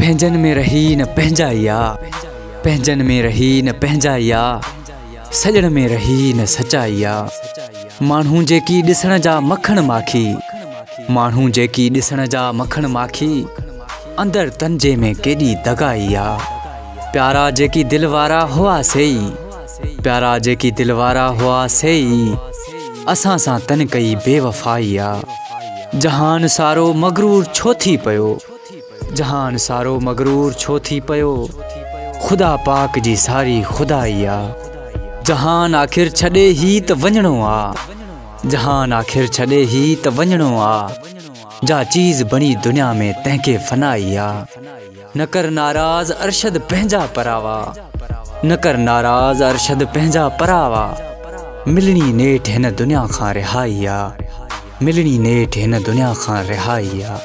पंहिंजनि में रही न पंहिंजाइया, पंहिंजनि में रही न पंहिंजाइया, सजण में रही न सचाइया। माण्हू जेकी ॾिसण जा मखण माखी, माण्हू जेकी ॾिसण जा मखण माखी, अंदर तंजे में केॾी दगाइया। प्यारा जेकी दिल वारा हुआ सही, प्यारा जेकी दिल वारा हुआ सही, असां सां तन कई बेवफाइया। जहान सारो मगरूर छो थी पयो, जहान सारो मगरूर छो थी पयो, खुदा पाक जी सारी खुदाइया। जहान आखिर छॾे ही त वञणो आ, जहान आखिर छॾे ही त वञणो आ। जा चीज़ बणी दुनिया में तंहिंखे फनाइया। न कर नाराज़ अरशद पंहिंजा परावा, न कर नाराज़ अरशद पंहिंजा परावा। मिलनी नेठ हिन दुनिया खां रिहाइया, मिलनी नेठ हिन दुनिया खां रिहाइया।